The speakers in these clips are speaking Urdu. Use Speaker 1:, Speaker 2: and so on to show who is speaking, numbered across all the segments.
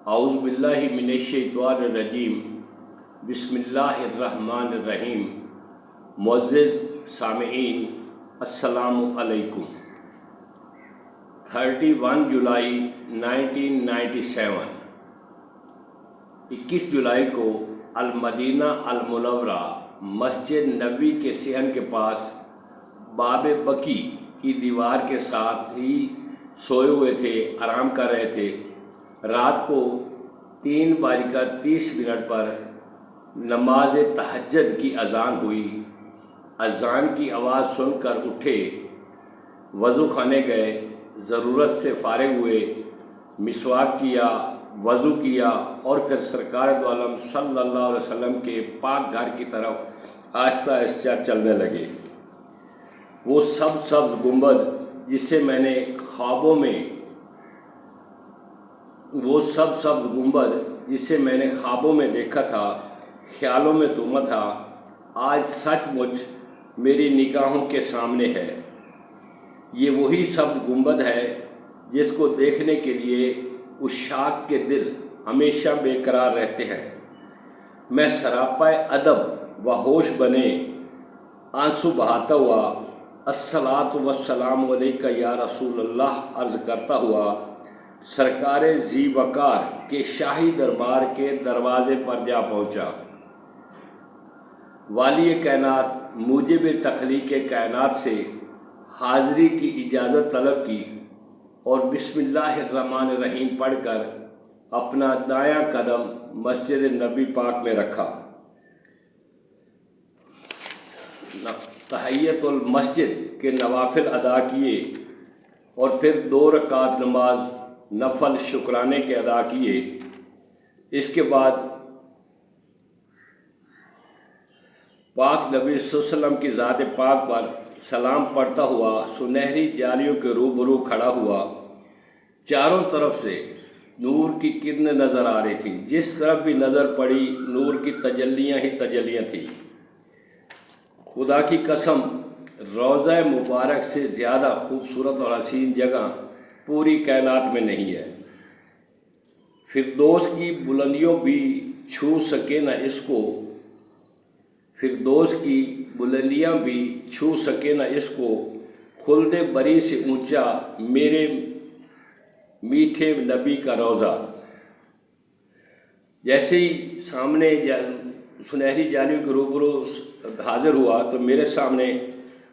Speaker 1: اعوذ باللہ من الشیطان الرجیم بسم اللہ الرحمن الرحیم۔ معزز سامعین السلام علیکم۔ 31 جولائی 1997 21 جولائی کو المدینہ المنورہ مسجد نبوی کے صحن کے پاس باب بکی کی دیوار کے ساتھ ہی سوئے ہوئے تھے، آرام کر رہے تھے۔ رات کو 3:30 پر نماز تہجد کی اذان ہوئی۔ اذان کی آواز سن کر اٹھے، وضو خانے گئے، ضرورت سے فارغ ہوئے، مسواک کیا، وضو کیا اور پھر سرکار دو عالم صلی اللہ علیہ وسلم کے پاک گھر کی طرف آہستہ آہستہ چلنے لگے۔ وہ سبز گنبد جسے میں نے خوابوں میں دیکھا تھا، خیالوں میں توما تھا، آج سچ مچ میری نگاہوں کے سامنے ہے۔ یہ وہی سبز گنبد ہے جس کو دیکھنے کے لیے عشاق کے دل ہمیشہ بے قرار رہتے ہیں۔ میں سراپا ادب و ہوش بنے آنسو بہاتا ہوا الصلاۃ والسلام علیک یا رسول اللہ عرض کرتا ہوا سرکار ذی وقار کے شاہی دربار کے دروازے پر جا پہنچا۔ والی کائنات موجب تخلیق کائنات سے حاضری کی اجازت طلب کی اور بسم اللہ الرحمن الرحیم پڑھ کر اپنا دایاں قدم مسجد نبی پاک میں رکھا۔ تحیت المسجد کے نوافل ادا کیے اور پھر 2 رکعت نماز نفل شکرانے کے ادا کیے۔ اس کے بعد پاک نبی صلی اللہ علیہ وسلم کی ذات پاک پر سلام پڑھتا ہوا سنہری جالیوں کے روبرو کھڑا ہوا۔ چاروں طرف سے نور کی کرنیں نظر آ رہی تھیں، جس طرف بھی نظر پڑی نور کی تجلیاں ہی تجلیاں تھیں۔ خدا کی قسم، روضہ مبارک سے زیادہ خوبصورت اور حسین جگہ پوری کائنات میں نہیں ہے۔ فردوس کی بلندیوں بھی چھو سکے نہ اس کو، فردوس کی بلندیاں بھی چھو سکے نہ اس کو، خلد بری سے اونچا میرے میٹھے نبی کا روضہ۔ جیسے ہی سامنے سنہری جالیوں کے روبرو حاضر ہوا تو میرے سامنے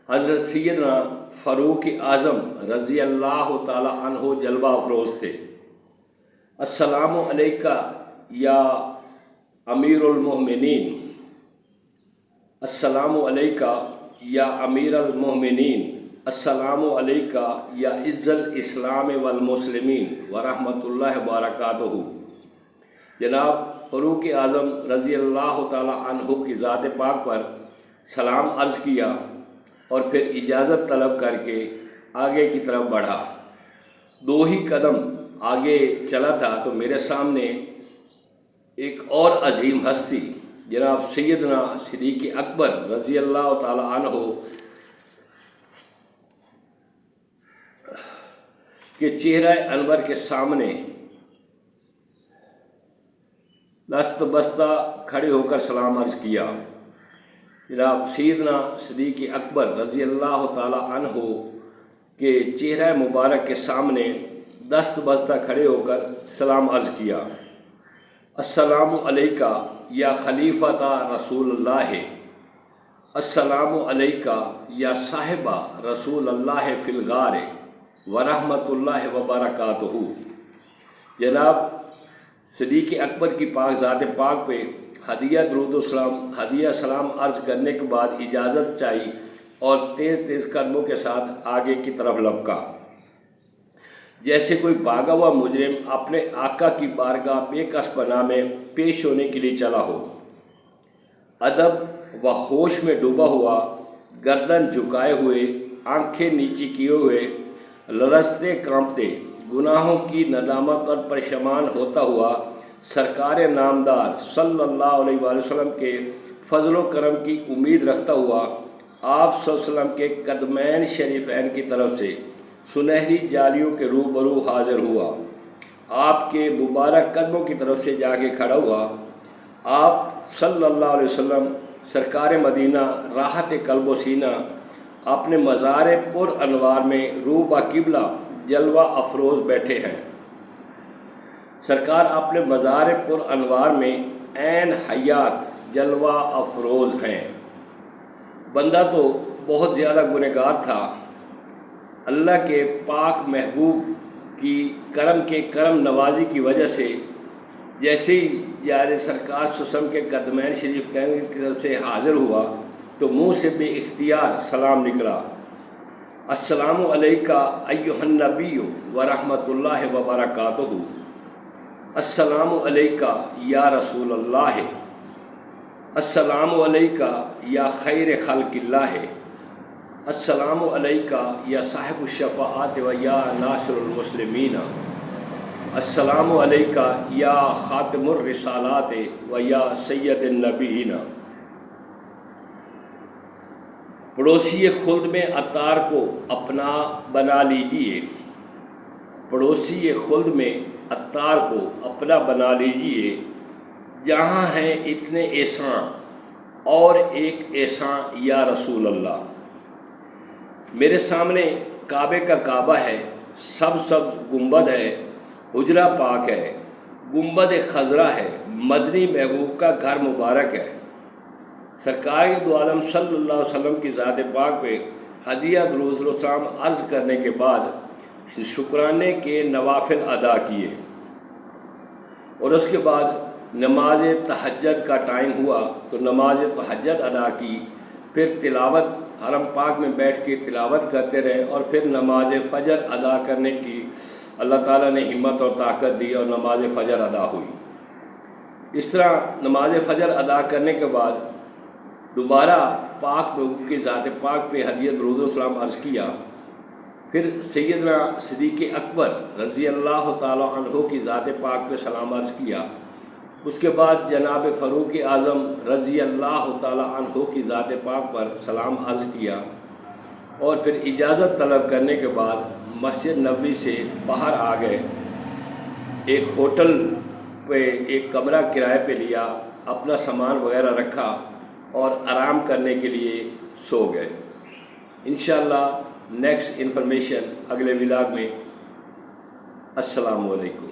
Speaker 1: حضرت سیدنا فاروق اعظم رضی اللہ تعالی عنہ جلوہ افروز تھے۔ السلام علیکہ یا امیر المومنین، السلام علیکہ یا امیر المومنین، السلام علیکہ یا عز الاسلام والمسلمین ورحمۃ اللہ وبرکاتہ۔ جناب فاروق اعظم رضی اللہ تعالی عنہ کی ذات پاک پر سلام عرض کیا اور پھر اجازت طلب کر کے آگے کی طرف بڑھا۔ 2 ہی قدم آگے چلا تھا تو میرے سامنے ایک اور عظیم ہستی جناب سیدنا صدیق اکبر رضی اللہ تعالی عنہ کے چہرہ انور کے سامنے دست بستہ کھڑے ہو کر سلام عرض کیا۔ جناب سیدنا صدیق اکبر رضی اللہ تعالی عنہ کے چہرہ مبارک کے سامنے دست بستہ کھڑے ہو کر سلام عرض کیا۔ السلام علیکہ یا خلیفۃ رسول اللہ، السلام علیکہ یا صاحبہ رسول اللہ فی الغار ورحمۃ اللہ وبرکاتہ۔ جناب صدیق اکبر کی پاک ذات پاک پہ ہدیہ سلام عرض کرنے کے بعد اجازت چاہی اور تیز قدموں کے ساتھ آگے کی طرف لپکا، جیسے کوئی بھاگا ہوا مجرم اپنے آقا کی بارگاہ بے کس پناہ میں پیش ہونے کے لیے چلا ہو۔ ادب و ہوش میں ڈوبا ہوا، گردن جھکائے ہوئے، آنکھیں نیچی کیے ہوئے، لرزتے کانپتے، گناہوں کی ندامت اور پریشان ہوتا ہوا، سرکار نامدار صلی اللہ علیہ وآلہ وسلم کے فضل و کرم کی امید رکھتا ہوا آپ صلی اللہ علیہ وسلم کے قدمین شریفین کی طرف سے سنہری جالیوں کے روبرو حاضر ہوا۔ آپ کے مبارک قدموں کی طرف سے جا کے کھڑا ہوا۔ آپ صلی اللہ علیہ وسلم سرکار مدینہ راحت قلب و سینہ اپنے مزار پر انوار میں روح با قبلہ جلوہ افروز بیٹھے ہیں۔ سرکار اپنے مزار پر انوار میں عین حیات جلوہ افروز ہیں۔ بندہ تو بہت زیادہ گنہگار تھا، اللہ کے پاک محبوب کی کرم نوازی کی وجہ سے جیسے ہی یار سرکار سسم کے قدمین شریف کی طرف سے حاضر ہوا تو منہ سے بے اختیار سلام نکلا، السلام علیکہ ایھا النبی ورحمۃ اللہ وبرکاتہ، السلام علیکہ یا رسول اللہ، السلام علیکہ یا خیر خلق اللہ، السلام علیکہ یا صاحب الشفاعت و یا ناصر المسلمین، السلام علیکہ یا خاتم الرسالات و یا سید النبیین۔ پڑوسی خلد میں عطار کو اپنا بنا لیجئے، پڑوسی خلد میں عطار کو اپنا بنا لیجئے، جہاں ہیں اتنے احسان اور ایک احسان یا رسول اللہ۔ میرے سامنے کعبے کا کعبہ ہے، سبز گنبد ہے، حجرہ پاک ہے، گنبد خضرا ہے، مدنی محبوب کا گھر مبارک ہے۔ سرکار دو عالم صلی اللہ علیہ وسلم کی ذات پاک پہ ہدیہ درود و سلام عرض کرنے کے بعد شکرانے کے نوافل ادا کیے، اور اس کے بعد نماز تہجد کا ٹائم ہوا تو نماز تہجد ادا کی، پھر تلاوت حرم پاک میں بیٹھ کے تلاوت کرتے رہے، اور پھر نماز فجر ادا کرنے کی اللہ تعالیٰ نے ہمت اور طاقت دی اور نماز فجر ادا ہوئی۔ اس طرح نماز فجر ادا کرنے کے بعد دوبارہ پاک محبوب کی ذات پاک پہ ہدیہ درود و سلام عرض کیا، پھر سیدنا صدیق اکبر رضی اللہ تعالیٰ عنہ کی ذات پاک پہ سلام عرض کیا، اس کے بعد جناب فاروق اعظم رضی اللہ تعالیٰ عنہ کی ذات پاک پر سلام عرض کیا، اور پھر اجازت طلب کرنے کے بعد مسجد نبوی سے باہر آ گئے، ایک ہوٹل پہ ایک کمرہ کرائے پہ لیا، اپنا سامان وغیرہ رکھا اور آرام کرنے کے لیے سو گئے۔ انشاءاللہ نیکسٹ انفارمیشن اگلے ولاگ میں۔ السلام علیکم۔